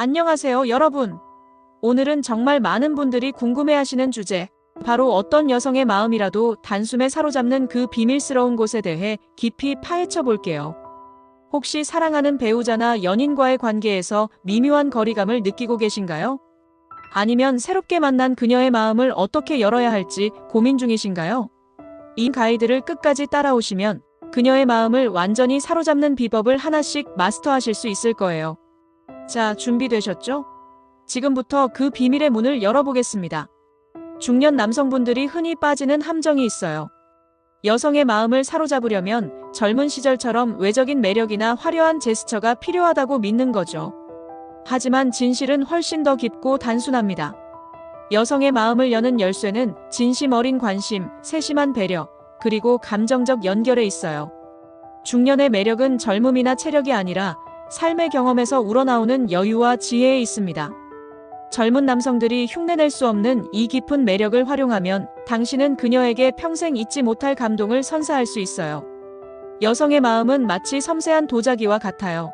안녕하세요, 여러분. 오늘은 정말 많은 분들이 궁금해하시는 주제, 바로 어떤 여성의 마음이라도 단숨에 사로잡는 그 비밀스러운 곳에 대해 깊이 파헤쳐 볼게요. 혹시 사랑하는 배우자나 연인과의 관계에서 미묘한 거리감을 느끼고 계신가요? 아니면 새롭게 만난 그녀의 마음을 어떻게 열어야 할지 고민 중이신가요? 이 가이드를 끝까지 따라오시면 그녀의 마음을 완전히 사로잡는 비법을 하나씩 마스터하실 수 있을 거예요. 자, 준비되셨죠? 지금부터 그 비밀의 문을 열어보겠습니다. 중년 남성분들이 흔히 빠지는 함정이 있어요. 여성의 마음을 사로잡으려면 젊은 시절처럼 외적인 매력이나 화려한 제스처가 필요하다고 믿는 거죠. 하지만 진실은 훨씬 더 깊고 단순합니다. 여성의 마음을 여는 열쇠는 진심 어린 관심, 세심한 배려, 그리고 감정적 연결에 있어요. 중년의 매력은 젊음이나 체력이 아니라 삶의 경험에서 우러나오는 여유와 지혜에 있습니다. 젊은 남성들이 흉내낼 수 없는 이 깊은 매력을 활용하면 당신은 그녀에게 평생 잊지 못할 감동을 선사할 수 있어요. 여성의 마음은 마치 섬세한 도자기와 같아요.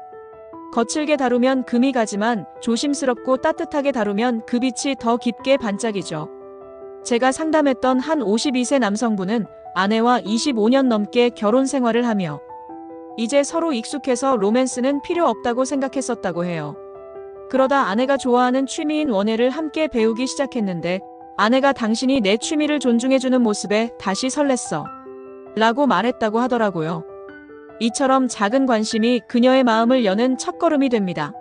거칠게 다루면 금이 가지만 조심스럽고 따뜻하게 다루면 그 빛이 더 깊게 반짝이죠. 제가 상담했던 한 52세 남성분은 아내와 25년 넘게 결혼 생활을 하며 이제 서로 익숙해서 로맨스는 필요 없다고 생각했었다고 해요. 그러다 아내가 좋아하는 취미인 원예를 함께 배우기 시작했는데 아내가 당신이 내 취미를 존중해주는 모습에 다시 설렜어. 라고 말했다고 하더라고요. 이처럼 작은 관심이 그녀의 마음을 여는 첫걸음이 됩니다.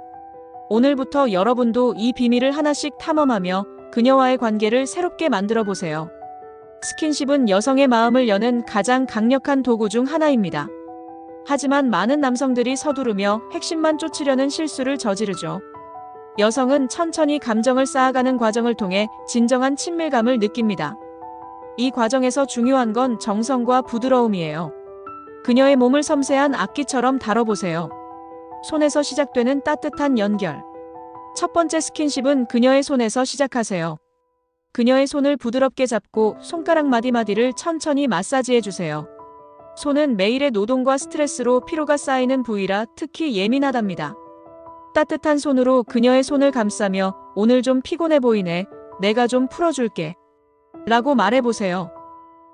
오늘부터 여러분도 이 비밀을 하나씩 탐험하며 그녀와의 관계를 새롭게 만들어 보세요. 스킨십은 여성의 마음을 여는 가장 강력한 도구 중 하나입니다. 하지만 많은 남성들이 서두르며 핵심만 쫓으려는 실수를 저지르죠. 여성은 천천히 감정을 쌓아가는 과정을 통해 진정한 친밀감을 느낍니다. 이 과정에서 중요한 건 정성과 부드러움이에요. 그녀의 몸을 섬세한 악기처럼 다뤄보세요. 손에서 시작되는 따뜻한 연결. 첫 번째 스킨십은 그녀의 손에서 시작하세요. 그녀의 손을 부드럽게 잡고 손가락 마디마디를 천천히 마사지해주세요. 손은 매일의 노동과 스트레스로 피로가 쌓이는 부위라 특히 예민하답니다. 따뜻한 손으로 그녀의 손을 감싸며 오늘 좀 피곤해 보이네. 내가 좀 풀어줄게. 라고 말해보세요.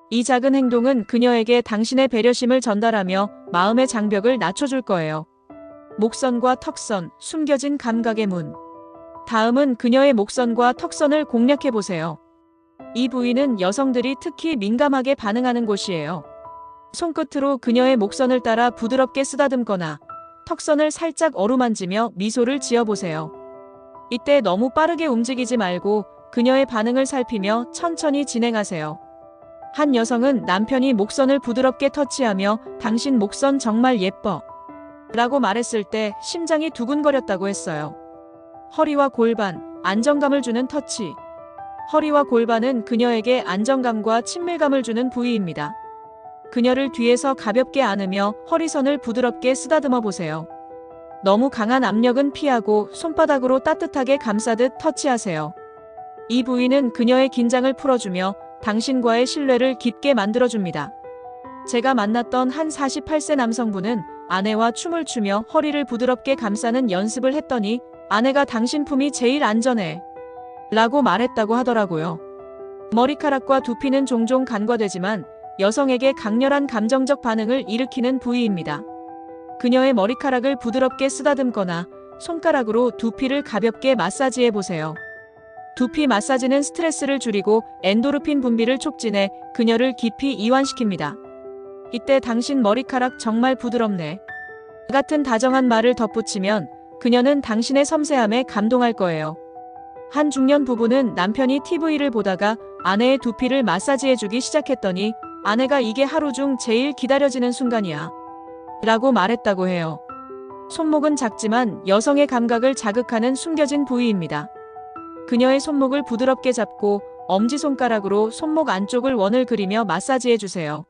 이 작은 행동은 그녀에게 당신의 배려심을 전달하며 마음의 장벽을 낮춰줄 거예요. 목선과 턱선, 숨겨진 감각의 문. 다음은 그녀의 목선과 턱선을 공략해보세요. 이 부위는 여성들이 특히 민감하게 반응하는 곳이에요. 손끝으로 그녀의 목선을 따라 부드럽게 쓰다듬거나 턱선을 살짝 어루만지며 미소를 지어보세요. 이때 너무 빠르게 움직이지 말고 그녀의 반응을 살피며 천천히 진행하세요. 한 여성은 남편이 목선을 부드럽게 터치하며 당신 목선 정말 예뻐 라고 말했을 때 심장이 두근거렸다고 했어요. 허리와 골반, 안정감을 주는 터치. 허리와 골반은 그녀에게 안정감과 친밀감을 주는 부위입니다. 그녀를 뒤에서 가볍게 안으며 허리선을 부드럽게 쓰다듬어 보세요. 너무 강한 압력은 피하고 손바닥으로 따뜻하게 감싸듯 터치하세요. 이 부위는 그녀의 긴장을 풀어주며 당신과의 신뢰를 깊게 만들어줍니다. 제가 만났던 한 48세 남성분은 아내와 춤을 추며 허리를 부드럽게 감싸는 연습을 했더니 아내가 당신 품이 제일 안전해 라고 말했다고 하더라고요. 머리카락과 두피는 종종 간과되지만 여성에게 강렬한 감정적 반응을 일으키는 부위입니다. 그녀의 머리카락을 부드럽게 쓰다듬거나 손가락으로 두피를 가볍게 마사지해 보세요. 두피 마사지는 스트레스를 줄이고 엔도르핀 분비를 촉진해 그녀를 깊이 이완시킵니다. 이때 당신 머리카락 정말 부드럽네. 같은 다정한 말을 덧붙이면 그녀는 당신의 섬세함에 감동할 거예요. 한 중년 부부는 남편이 TV를 보다가 아내의 두피를 마사지해주기 시작했더니 아내가 이게 하루 중 제일 기다려지는 순간이야 라고 말했다고 해요. 손목은 작지만 여성의 감각을 자극하는 숨겨진 부위입니다. 그녀의 손목을 부드럽게 잡고 엄지손가락으로 손목 안쪽을 원을 그리며 마사지해주세요.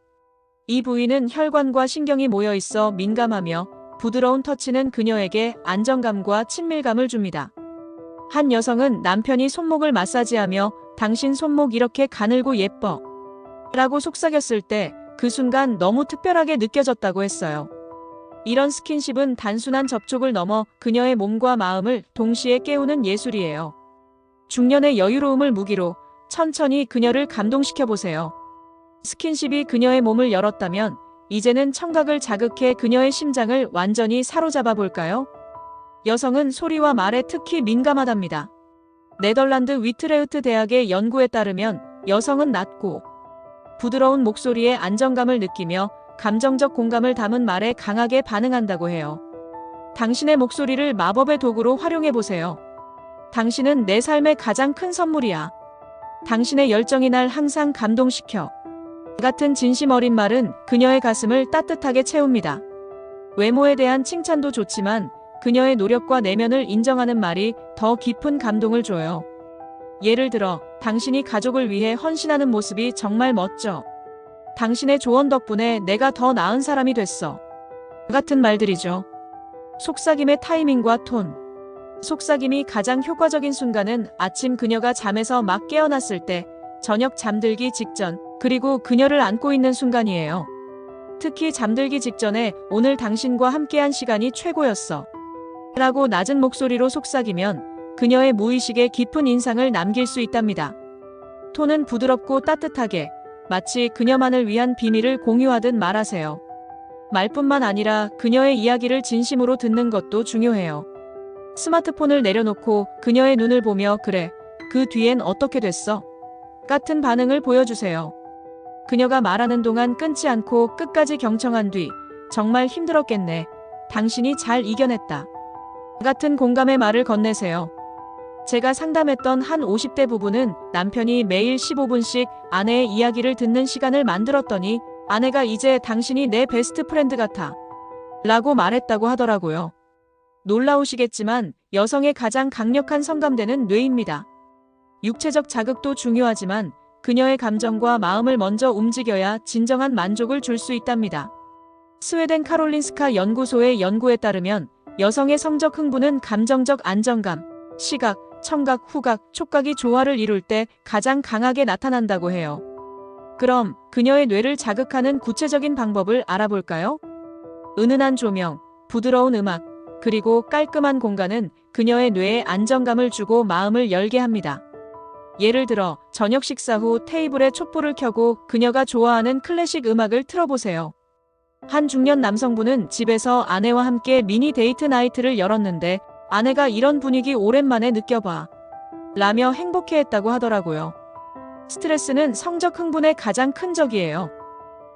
이 부위는 혈관과 신경이 모여 있어 민감하며 부드러운 터치는 그녀에게 안정감과 친밀감을 줍니다. 한 여성은 남편이 손목을 마사지하며 당신 손목 이렇게 가늘고 예뻐 라고 속삭였을 때 그 순간 너무 특별하게 느껴졌다고 했어요. 이런 스킨십은 단순한 접촉을 넘어 그녀의 몸과 마음을 동시에 깨우는 예술이에요. 중년의 여유로움을 무기로 천천히 그녀를 감동시켜 보세요. 스킨십이 그녀의 몸을 열었다면 이제는 청각을 자극해 그녀의 심장을 완전히 사로잡아 볼까요? 여성은 소리와 말에 특히 민감하답니다. 네덜란드 위트레흐트 대학의 연구에 따르면 여성은 낮고 부드러운 목소리에 안정감을 느끼며 감정적 공감을 담은 말에 강하게 반응한다고 해요. 당신의 목소리를 마법의 도구로 활용해 보세요. 당신은 내 삶의 가장 큰 선물이야. 당신의 열정이 날 항상 감동시켜. 같은 진심 어린 말은 그녀의 가슴을 따뜻하게 채웁니다. 외모에 대한 칭찬도 좋지만 그녀의 노력과 내면을 인정하는 말이 더 깊은 감동을 줘요. 예를 들어, 당신이 가족을 위해 헌신하는 모습이 정말 멋져. 당신의 조언 덕분에 내가 더 나은 사람이 됐어. 같은 말들이죠. 속삭임의 타이밍과 톤. 속삭임이 가장 효과적인 순간은 아침 그녀가 잠에서 막 깨어났을 때, 저녁 잠들기 직전, 그리고 그녀를 안고 있는 순간이에요. 특히 잠들기 직전에 오늘 당신과 함께한 시간이 최고였어. 라고 낮은 목소리로 속삭이면 그녀의 무의식에 깊은 인상을 남길 수 있답니다. 톤은 부드럽고 따뜻하게 마치 그녀만을 위한 비밀을 공유하듯 말하세요. 말뿐만 아니라 그녀의 이야기를 진심으로 듣는 것도 중요해요. 스마트폰을 내려놓고 그녀의 눈을 보며 그래, 그 뒤엔 어떻게 됐어? 같은 반응을 보여주세요. 그녀가 말하는 동안 끊지 않고 끝까지 경청한 뒤 정말 힘들었겠네. 당신이 잘 이겨냈다. 같은 공감의 말을 건네세요. 제가 상담했던 한 50대 부부는 남편이 매일 15분씩 아내의 이야기를 듣는 시간을 만들었더니 아내가 이제 당신이 내 베스트 프렌드 같아. 라고 말했다고 하더라고요. 놀라우시겠지만 여성의 가장 강력한 성감대는 뇌입니다. 육체적 자극도 중요하지만 그녀의 감정과 마음을 먼저 움직여야 진정한 만족을 줄 수 있답니다. 스웨덴 카롤린스카 연구소의 연구에 따르면 여성의 성적 흥분은 감정적 안정감, 시각, 청각, 후각, 촉각이 조화를 이룰 때 가장 강하게 나타난다고 해요. 그럼 그녀의 뇌를 자극하는 구체적인 방법을 알아볼까요? 은은한 조명, 부드러운 음악, 그리고 깔끔한 공간은 그녀의 뇌에 안정감을 주고 마음을 열게 합니다. 예를 들어 저녁 식사 후 테이블에 촛불을 켜고 그녀가 좋아하는 클래식 음악을 틀어보세요. 한 중년 남성분은 집에서 아내와 함께 미니 데이트 나이트를 열었는데 아내가 이런 분위기 오랜만에 느껴봐. 라며 행복해했다고 하더라고요. 스트레스는 성적 흥분의 가장 큰 적이에요.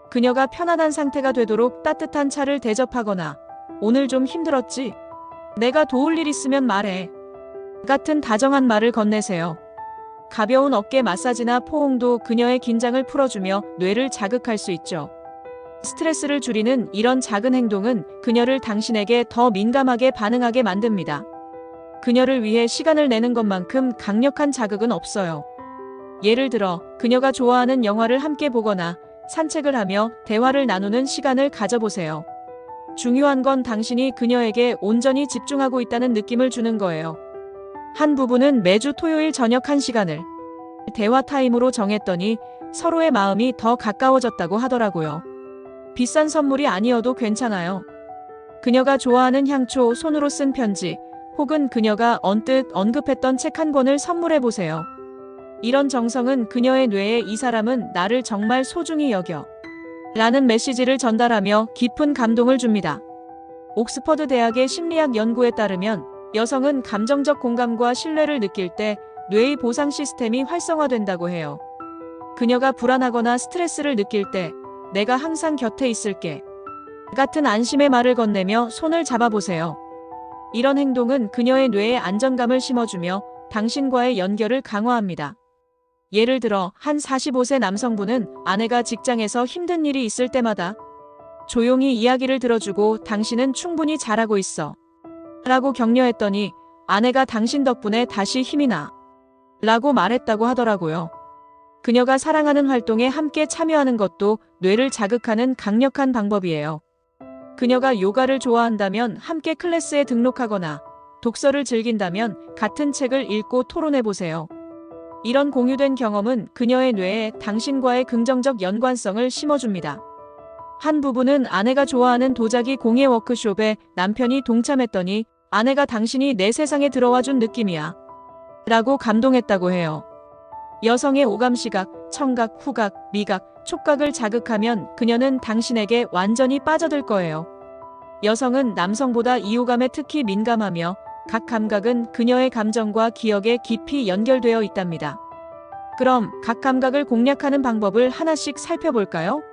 그녀가 편안한 상태가 되도록 따뜻한 차를 대접하거나 오늘 좀 힘들었지? 내가 도울 일 있으면 말해. 같은 다정한 말을 건네세요. 가벼운 어깨 마사지나 포옹도 그녀의 긴장을 풀어주며 뇌를 자극할 수 있죠. 스트레스를 줄이는 이런 작은 행동은 그녀를 당신에게 더 민감하게 반응하게 만듭니다. 그녀를 위해 시간을 내는 것만큼 강력한 자극은 없어요. 예를 들어 그녀가 좋아하는 영화를 함께 보거나 산책을 하며 대화를 나누는 시간을 가져보세요. 중요한 건 당신이 그녀에게 온전히 집중하고 있다는 느낌을 주는 거예요. 한 부부는 매주 토요일 저녁 1시간을 대화 타임으로 정했더니 서로의 마음이 더 가까워졌다고 하더라고요. 비싼 선물이 아니어도 괜찮아요. 그녀가 좋아하는 향초, 손으로 쓴 편지, 혹은 그녀가 언뜻 언급했던 책 한 권을 선물해 보세요. 이런 정성은 그녀의 뇌에 이 사람은 나를 정말 소중히 여겨 라는 메시지를 전달하며 깊은 감동을 줍니다. 옥스퍼드 대학의 심리학 연구에 따르면 여성은 감정적 공감과 신뢰를 느낄 때 뇌의 보상 시스템이 활성화된다고 해요. 그녀가 불안하거나 스트레스를 느낄 때 내가 항상 곁에 있을게 같은 안심의 말을 건네며 손을 잡아보세요. 이런 행동은 그녀의 뇌에 안정감을 심어주며 당신과의 연결을 강화합니다. 예를 들어 한 45세 남성분은 아내가 직장에서 힘든 일이 있을 때마다 조용히 이야기를 들어주고 당신은 충분히 잘하고 있어 라고 격려했더니 아내가 당신 덕분에 다시 힘이 나 라고 말했다고 하더라고요. 그녀가 사랑하는 활동에 함께 참여하는 것도 뇌를 자극하는 강력한 방법이에요. 그녀가 요가를 좋아한다면 함께 클래스에 등록하거나 독서를 즐긴다면 같은 책을 읽고 토론해보세요. 이런 공유된 경험은 그녀의 뇌에 당신과의 긍정적 연관성을 심어줍니다. 한 부부는 아내가 좋아하는 도자기 공예 워크숍에 남편이 동참했더니 아내가 당신이 내 세상에 들어와 준 느낌이야 라고 감동했다고 해요. 여성의 오감 시각, 청각, 후각, 미각, 촉각을 자극하면 그녀는 당신에게 완전히 빠져들 거예요. 여성은 남성보다 이 오감에 특히 민감하며 각 감각은 그녀의 감정과 기억에 깊이 연결되어 있답니다. 그럼 각 감각을 공략하는 방법을 하나씩 살펴볼까요?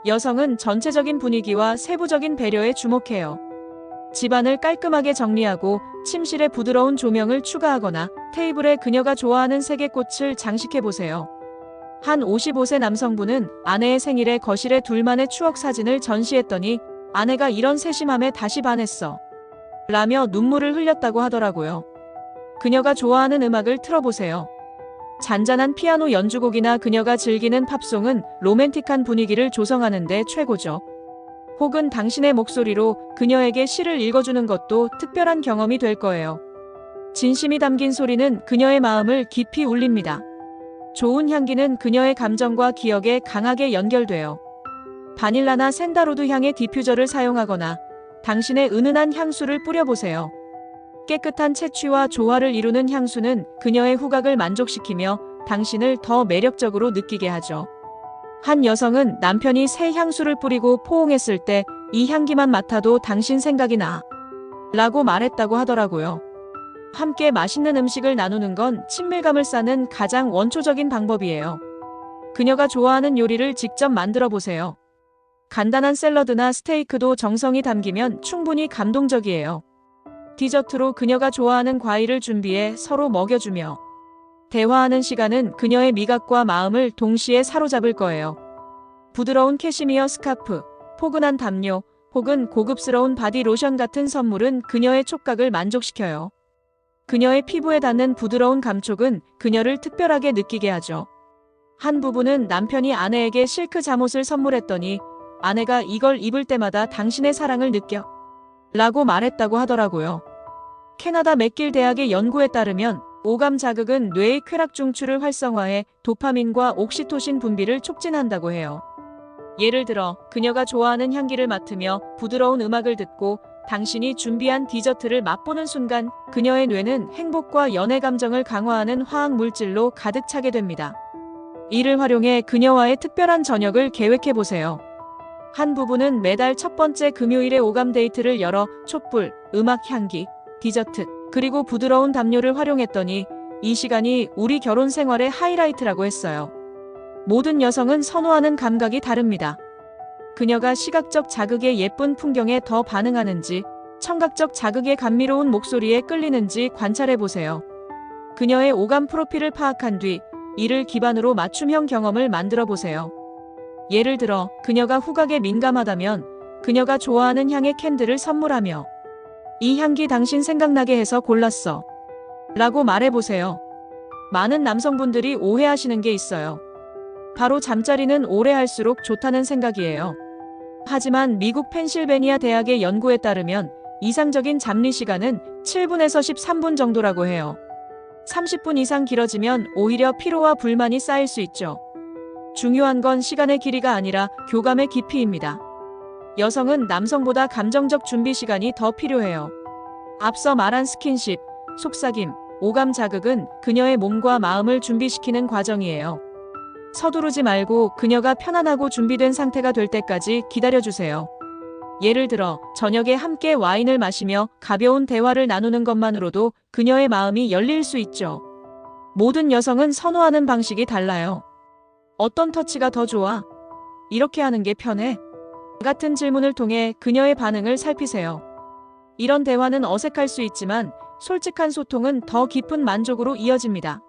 여성은 전체적인 분위기와 세부적인 배려에 주목해요. 집안을 깔끔하게 정리하고 침실에 부드러운 조명을 추가하거나 테이블에 그녀가 좋아하는 색의 꽃을 장식해보세요. 한 55세 남성분은 아내의 생일에 거실에 둘만의 추억 사진을 전시했더니 아내가 이런 세심함에 다시 반했어 라며 눈물을 흘렸다고 하더라고요. 그녀가 좋아하는 음악을 틀어보세요. 잔잔한 피아노 연주곡이나 그녀가 즐기는 팝송은 로맨틱한 분위기를 조성하는 데 최고죠. 혹은 당신의 목소리로 그녀에게 시를 읽어주는 것도 특별한 경험이 될 거예요. 진심이 담긴 소리는 그녀의 마음을 깊이 울립니다. 좋은 향기는 그녀의 감정과 기억에 강하게 연결돼요. 바닐라나 샌다로드 향의 디퓨저를 사용하거나 당신의 은은한 향수를 뿌려보세요. 깨끗한 채취와 조화를 이루는 향수는 그녀의 후각을 만족시키며 당신을 더 매력적으로 느끼게 하죠. 한 여성은 남편이 새 향수를 뿌리고 포옹했을 때 이 향기만 맡아도 당신 생각이 나 라고 말했다고 하더라고요. 함께 맛있는 음식을 나누는 건 친밀감을 쌓는 가장 원초적인 방법이에요. 그녀가 좋아하는 요리를 직접 만들어 보세요. 간단한 샐러드나 스테이크도 정성이 담기면 충분히 감동적이에요. 디저트로 그녀가 좋아하는 과일을 준비해 서로 먹여주며 대화하는 시간은 그녀의 미각과 마음을 동시에 사로잡을 거예요. 부드러운 캐시미어 스카프, 포근한 담요, 혹은 고급스러운 바디 로션 같은 선물은 그녀의 촉각을 만족시켜요. 그녀의 피부에 닿는 부드러운 감촉은 그녀를 특별하게 느끼게 하죠. 한 부부는 남편이 아내에게 실크 잠옷을 선물했더니 아내가 이걸 입을 때마다 당신의 사랑을 느껴 라고 말했다고 하더라고요. 캐나다 맥길 대학의 연구에 따르면 오감 자극은 뇌의 쾌락 중추를 활성화해 도파민과 옥시토신 분비를 촉진한다고 해요. 예를 들어 그녀가 좋아하는 향기를 맡으며 부드러운 음악을 듣고 당신이 준비한 디저트를 맛보는 순간 그녀의 뇌는 행복과 연애 감정을 강화하는 화학 물질로 가득 차게 됩니다. 이를 활용해 그녀와의 특별한 저녁을 계획해 보세요. 한 부부는 매달 첫 번째 금요일에 오감 데이트를 열어 촛불, 음악 향기, 디저트, 그리고 부드러운 담요를 활용했더니 이 시간이 우리 결혼 생활의 하이라이트라고 했어요. 모든 여성은 선호하는 감각이 다릅니다. 그녀가 시각적 자극에 예쁜 풍경에 더 반응하는지, 청각적 자극에 감미로운 목소리에 끌리는지 관찰해 보세요. 그녀의 오감 프로필을 파악한 뒤 이를 기반으로 맞춤형 경험을 만들어 보세요. 예를 들어 그녀가 후각에 민감하다면 그녀가 좋아하는 향의 캔들을 선물하며 이 향기 당신 생각나게 해서 골랐어 라고 말해보세요. 많은 남성분들이 오해하시는 게 있어요. 바로 잠자리는 오래 할수록 좋다는 생각이에요. 하지만 미국 펜실베니아 대학의 연구에 따르면 이상적인 잠리 시간은 7분에서 13분 정도라고 해요. 30분 이상 길어지면 오히려 피로와 불만이 쌓일 수 있죠. 중요한 건 시간의 길이가 아니라 교감의 깊이입니다. 여성은 남성보다 감정적 준비 시간이 더 필요해요. 앞서 말한 스킨십, 속삭임, 오감 자극은 그녀의 몸과 마음을 준비시키는 과정이에요. 서두르지 말고 그녀가 편안하고 준비된 상태가 될 때까지 기다려주세요. 예를 들어 저녁에 함께 와인을 마시며 가벼운 대화를 나누는 것만으로도 그녀의 마음이 열릴 수 있죠. 모든 여성은 선호하는 방식이 달라요. 어떤 터치가 더 좋아? 이렇게 하는 게 편해? 같은 질문을 통해 그녀의 반응을 살피세요. 이런 대화는 어색할 수 있지만 솔직한 소통은 더 깊은 만족으로 이어집니다.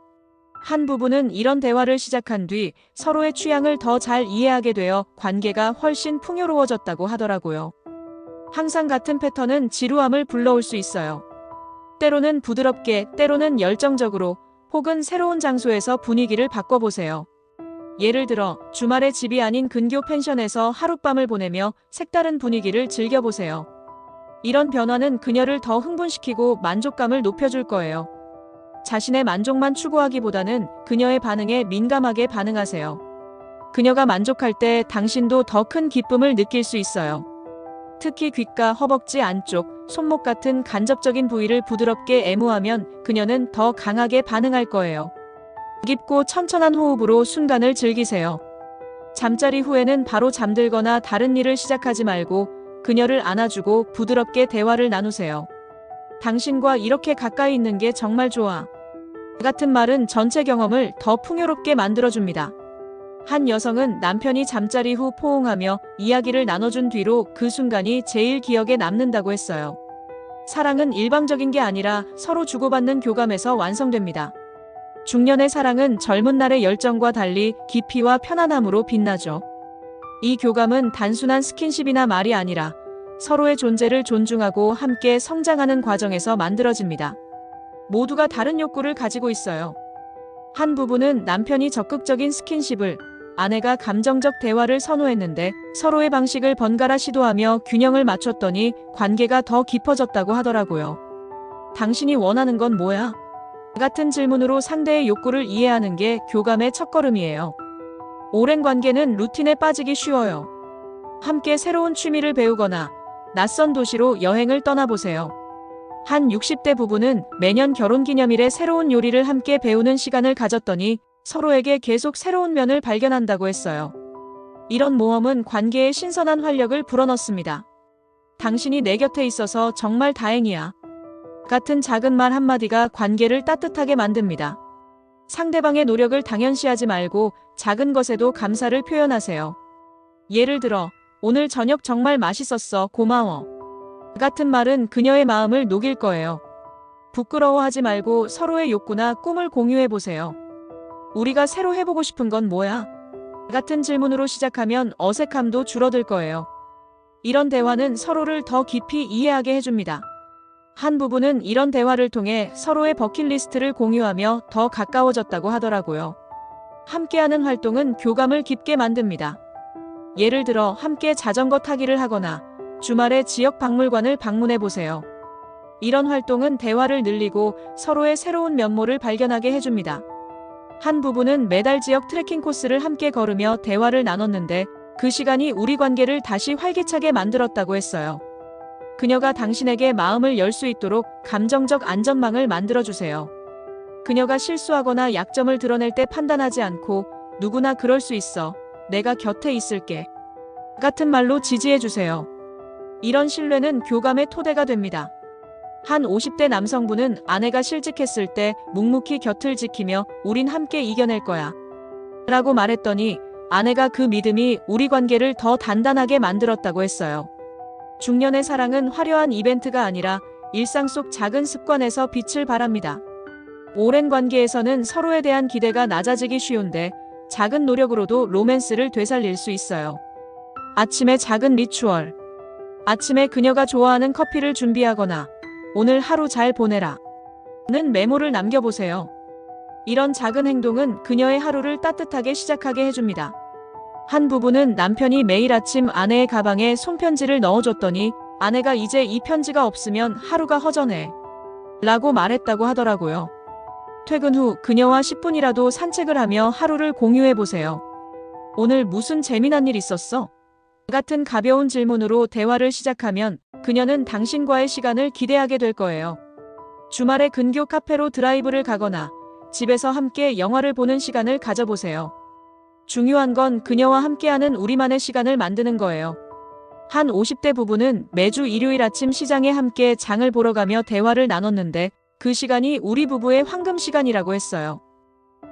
한 부부는 이런 대화를 시작한 뒤 서로의 취향을 더 잘 이해하게 되어 관계가 훨씬 풍요로워졌다고 하더라고요. 항상 같은 패턴은 지루함을 불러올 수 있어요. 때로는 부드럽게, 때로는 열정적으로, 혹은 새로운 장소에서 분위기를 바꿔보세요. 예를 들어 주말에 집이 아닌 근교 펜션에서 하룻밤을 보내며 색다른 분위기를 즐겨보세요. 이런 변화는 그녀를 더 흥분시키고 만족감을 높여줄 거예요. 자신의 만족만 추구하기보다는 그녀의 반응에 민감하게 반응하세요. 그녀가 만족할 때 당신도 더 큰 기쁨을 느낄 수 있어요. 특히 귓가, 허벅지 안쪽, 손목 같은 간접적인 부위를 부드럽게 애무하면 그녀는 더 강하게 반응할 거예요. 깊고 천천한 호흡으로 순간을 즐기세요. 잠자리 후에는 바로 잠들거나 다른 일을 시작하지 말고 그녀를 안아주고 부드럽게 대화를 나누세요. 당신과 이렇게 가까이 있는 게 정말 좋아. 같은 말은 전체 경험을 더 풍요롭게 만들어줍니다. 한 여성은 남편이 잠자리 후 포옹하며 이야기를 나눠준 뒤로 그 순간이 제일 기억에 남는다고 했어요. 사랑은 일방적인 게 아니라 서로 주고받는 교감에서 완성됩니다. 중년의 사랑은 젊은 날의 열정과 달리 깊이와 편안함으로 빛나죠. 이 교감은 단순한 스킨십이나 말이 아니라 서로의 존재를 존중하고 함께 성장하는 과정에서 만들어집니다. 모두가 다른 욕구를 가지고 있어요. 한 부부는 남편이 적극적인 스킨십을, 아내가 감정적 대화를 선호했는데 서로의 방식을 번갈아 시도하며 균형을 맞췄더니 관계가 더 깊어졌다고 하더라고요. 당신이 원하는 건 뭐야? 같은 질문으로 상대의 욕구를 이해하는 게 교감의 첫걸음이에요. 오랜 관계는 루틴에 빠지기 쉬워요. 함께 새로운 취미를 배우거나 낯선 도시로 여행을 떠나보세요. 한 60대 부부는 매년 결혼기념일에 새로운 요리를 함께 배우는 시간을 가졌더니 서로에게 계속 새로운 면을 발견한다고 했어요. 이런 모험은 관계에 신선한 활력을 불어넣습니다. 당신이 내 곁에 있어서 정말 다행이야. 같은 작은 말 한마디가 관계를 따뜻하게 만듭니다. 상대방의 노력을 당연시하지 말고 작은 것에도 감사를 표현하세요. 예를 들어, 오늘 저녁 정말 맛있었어, 고마워. 같은 말은 그녀의 마음을 녹일 거예요. 부끄러워하지 말고 서로의 욕구나 꿈을 공유해보세요. 우리가 새로 해보고 싶은 건 뭐야? 같은 질문으로 시작하면 어색함도 줄어들 거예요. 이런 대화는 서로를 더 깊이 이해하게 해줍니다. 한 부부는 이런 대화를 통해 서로의 버킷리스트를 공유하며 더 가까워졌다고 하더라고요. 함께하는 활동은 교감을 깊게 만듭니다. 예를 들어 함께 자전거 타기를 하거나 주말에 지역 박물관을 방문해 보세요. 이런 활동은 대화를 늘리고 서로의 새로운 면모를 발견하게 해줍니다. 한 부부는 매달 지역 트레킹 코스를 함께 걸으며 대화를 나눴는데 그 시간이 우리 관계를 다시 활기차게 만들었다고 했어요. 그녀가 당신에게 마음을 열 수 있도록 감정적 안전망을 만들어주세요. 그녀가 실수하거나 약점을 드러낼 때 판단하지 않고 누구나 그럴 수 있어. 내가 곁에 있을게. 같은 말로 지지해주세요. 이런 신뢰는 교감의 토대가 됩니다. 한 50대 남성분은 아내가 실직했을 때 묵묵히 곁을 지키며 우린 함께 이겨낼 거야. 라고 말했더니 아내가 그 믿음이 우리 관계를 더 단단하게 만들었다고 했어요. 중년의 사랑은 화려한 이벤트가 아니라 일상 속 작은 습관에서 빛을 발합니다. 오랜 관계에서는 서로에 대한 기대가 낮아지기 쉬운데 작은 노력으로도 로맨스를 되살릴 수 있어요. 아침의 작은 리추얼. 아침에 그녀가 좋아하는 커피를 준비하거나 오늘 하루 잘 보내라 는 메모를 남겨보세요. 이런 작은 행동은 그녀의 하루를 따뜻하게 시작하게 해줍니다. 한 부부는 남편이 매일 아침 아내의 가방에 손편지를 넣어줬더니 아내가 이제 이 편지가 없으면 하루가 허전해 라고 말했다고 하더라고요. 퇴근 후 그녀와 10분이라도 산책을 하며 하루를 공유해보세요. 오늘 무슨 재미난 일 있었어? 같은 가벼운 질문으로 대화를 시작하면 그녀는 당신과의 시간을 기대하게 될 거예요. 주말에 근교 카페로 드라이브를 가거나 집에서 함께 영화를 보는 시간을 가져보세요. 중요한 건 그녀와 함께하는 우리만의 시간을 만드는 거예요. 한 50대 부부는 매주 일요일 아침 시장에 함께 장을 보러 가며 대화를 나눴는데 그 시간이 우리 부부의 황금 시간이라고 했어요.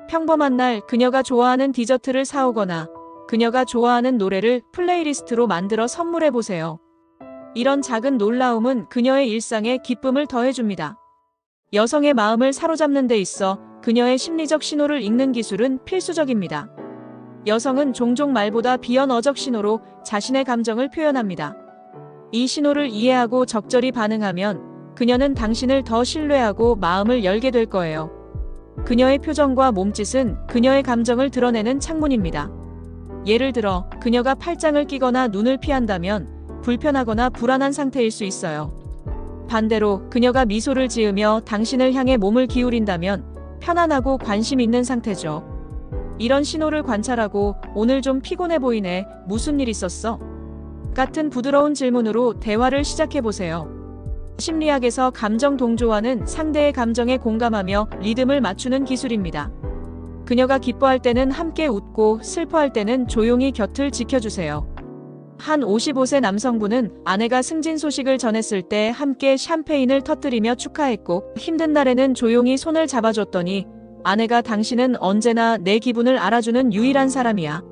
평범한 날 그녀가 좋아하는 디저트를 사오거나 그녀가 좋아하는 노래를 플레이리스트로 만들어 선물해 보세요. 이런 작은 놀라움은 그녀의 일상에 기쁨을 더해줍니다. 여성의 마음을 사로잡는 데 있어 그녀의 심리적 신호를 읽는 기술은 필수적입니다. 여성은 종종 말보다 비언어적 신호로 자신의 감정을 표현합니다. 이 신호를 이해하고 적절히 반응하면 그녀는 당신을 더 신뢰하고 마음을 열게 될 거예요. 그녀의 표정과 몸짓은 그녀의 감정을 드러내는 창문입니다. 예를 들어 그녀가 팔짱을 끼거나 눈을 피한다면 불편하거나 불안한 상태일 수 있어요. 반대로 그녀가 미소를 지으며 당신을 향해 몸을 기울인다면 편안하고 관심 있는 상태죠. 이런 신호를 관찰하고 오늘 좀 피곤해 보이네. 무슨 일 있었어? 같은 부드러운 질문으로 대화를 시작해 보세요. 심리학에서 감정 동조화는 상대의 감정에 공감하며 리듬을 맞추는 기술입니다. 그녀가 기뻐할 때는 함께 웃고 슬퍼할 때는 조용히 곁을 지켜주세요. 한 55세 남성분은 아내가 승진 소식을 전했을 때 함께 샴페인을 터뜨리며 축하했고 힘든 날에는 조용히 손을 잡아줬더니 아내가 당신은 언제나 내 기분을 알아주는 유일한 사람이야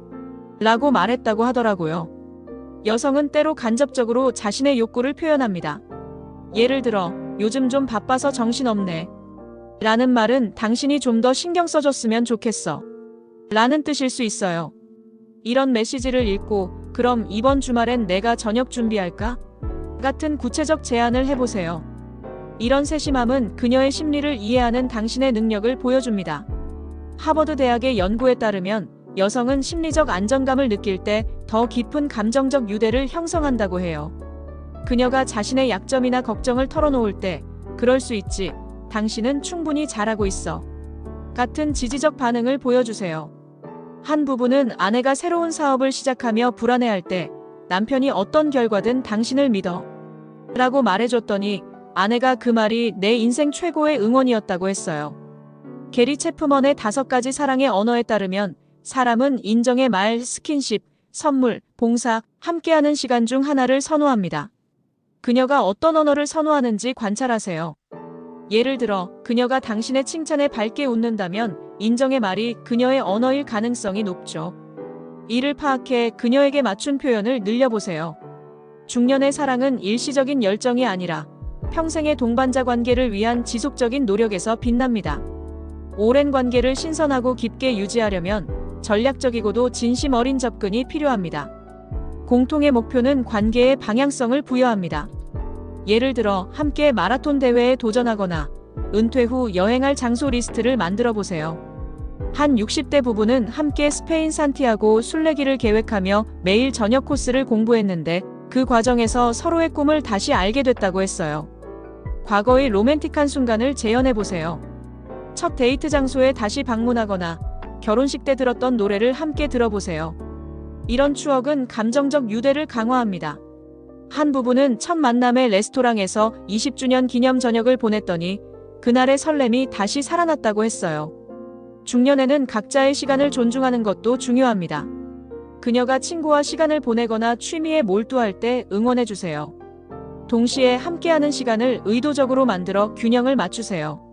라고 말했다고 하더라고요. 여성은 때로 간접적으로 자신의 욕구를 표현합니다. 예를 들어 요즘 좀 바빠서 정신없네 라는 말은 당신이 좀 더 신경 써줬으면 좋겠어 라는 뜻일 수 있어요. 이런 메시지를 읽고 그럼 이번 주말엔 내가 저녁 준비할까? 같은 구체적 제안을 해보세요. 이런 세심함은 그녀의 심리를 이해하는 당신의 능력을 보여줍니다. 하버드 대학의 연구에 따르면 여성은 심리적 안정감을 느낄 때 더 깊은 감정적 유대를 형성한다고 해요. 그녀가 자신의 약점이나 걱정을 털어놓을 때 그럴 수 있지. 당신은 충분히 잘하고 있어. 같은 지지적 반응을 보여주세요. 한 부부는 아내가 새로운 사업을 시작하며 불안해할 때 남편이 어떤 결과든 당신을 믿어 라고 말해줬더니 아내가 그 말이 내 인생 최고의 응원이었다고 했어요. 게리 체프먼의 5가지 사랑의 언어에 따르면 사람은 인정의 말, 스킨십, 선물, 봉사, 함께하는 시간 중 하나를 선호합니다. 그녀가 어떤 언어를 선호하는지 관찰하세요. 예를 들어 그녀가 당신의 칭찬에 밝게 웃는다면 인정의 말이 그녀의 언어일 가능성이 높죠. 이를 파악해 그녀에게 맞춘 표현을 늘려보세요. 중년의 사랑은 일시적인 열정이 아니라 평생의 동반자 관계를 위한 지속적인 노력에서 빛납니다. 오랜 관계를 신선하고 깊게 유지하려면 전략적이고도 진심 어린 접근이 필요합니다. 공통의 목표는 관계에 방향성을 부여합니다. 예를 들어 함께 마라톤 대회에 도전하거나 은퇴 후 여행할 장소 리스트를 만들어 보세요. 한 60대 부부는 함께 스페인 산티아고 순례기를 계획하며 매일 저녁 코스를 공부했는데 그 과정에서 서로의 꿈을 다시 알게 됐다고 했어요. 과거의 로맨틱한 순간을 재현해 보세요. 첫 데이트 장소에 다시 방문하거나 결혼식 때 들었던 노래를 함께 들어보세요. 이런 추억은 감정적 유대를 강화합니다. 한 부부는 첫 만남의 레스토랑에서 20주년 기념 저녁을 보냈더니 그날의 설렘이 다시 살아났다고 했어요. 중년에는 각자의 시간을 존중하는 것도 중요합니다. 그녀가 친구와 시간을 보내거나 취미에 몰두할 때 응원해주세요. 동시에 함께하는 시간을 의도적으로 만들어 균형을 맞추세요.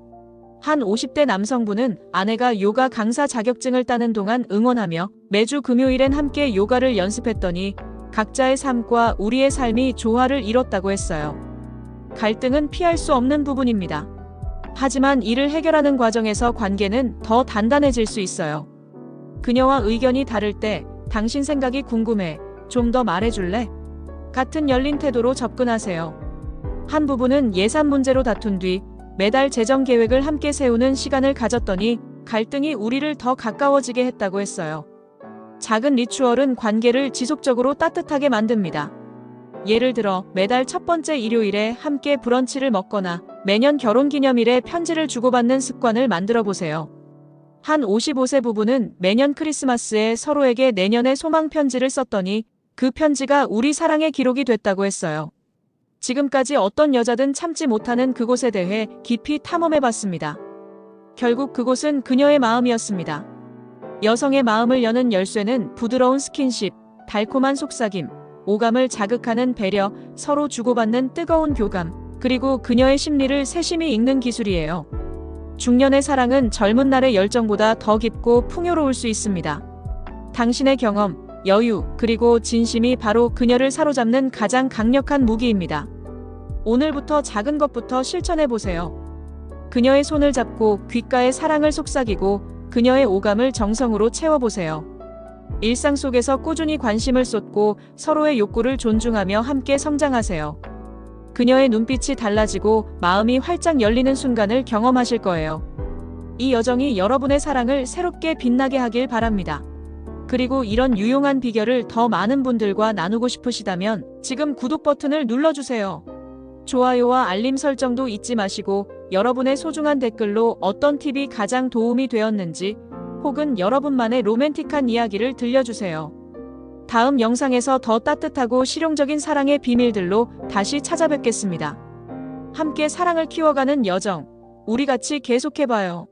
한 50대 남성분은 아내가 요가 강사 자격증을 따는 동안 응원하며 매주 금요일엔 함께 요가를 연습했더니 각자의 삶과 우리의 삶이 조화를 이뤘다고 했어요. 갈등은 피할 수 없는 부분입니다. 하지만 이를 해결하는 과정에서 관계는 더 단단해질 수 있어요. 그녀와 의견이 다를 때 당신 생각이 궁금해. 좀 더 말해줄래? 같은 열린 태도로 접근하세요. 한 부부는 예산 문제로 다툰 뒤 매달 재정 계획을 함께 세우는 시간을 가졌더니 갈등이 우리를 더 가까워지게 했다고 했어요. 작은 리추얼은 관계를 지속적으로 따뜻하게 만듭니다. 예를 들어 매달 첫 번째 일요일에 함께 브런치를 먹거나 매년 결혼기념일에 편지를 주고받는 습관을 만들어 보세요. 한 55세 부부는 매년 크리스마스에 서로에게 내년의 소망 편지를 썼더니 그 편지가 우리 사랑의 기록이 됐다고 했어요. 지금까지 어떤 여자든 참지 못하는 그곳에 대해 깊이 탐험해봤습니다. 결국 그곳은 그녀의 마음이었습니다. 여성의 마음을 여는 열쇠는 부드러운 스킨십, 달콤한 속삭임, 오감을 자극하는 배려, 서로 주고받는 뜨거운 교감, 그리고 그녀의 심리를 세심히 읽는 기술이에요. 중년의 사랑은 젊은 날의 열정보다 더 깊고 풍요로울 수 있습니다. 당신의 경험, 여유, 그리고 진심이 바로 그녀를 사로잡는 가장 강력한 무기입니다. 오늘부터 작은 것부터 실천해보세요. 그녀의 손을 잡고 귓가에 사랑을 속삭이고 그녀의 오감을 정성으로 채워보세요. 일상 속에서 꾸준히 관심을 쏟고 서로의 욕구를 존중하며 함께 성장하세요. 그녀의 눈빛이 달라지고 마음이 활짝 열리는 순간을 경험하실 거예요. 이 여정이 여러분의 사랑을 새롭게 빛나게 하길 바랍니다. 그리고 이런 유용한 비결을 더 많은 분들과 나누고 싶으시다면 지금 구독 버튼을 눌러주세요. 좋아요와 알림 설정도 잊지 마시고 여러분의 소중한 댓글로 어떤 팁이 가장 도움이 되었는지 혹은 여러분만의 로맨틱한 이야기를 들려주세요. 다음 영상에서 더 따뜻하고 실용적인 사랑의 비밀들로 다시 찾아뵙겠습니다. 함께 사랑을 키워가는 여정, 우리 같이 계속해봐요.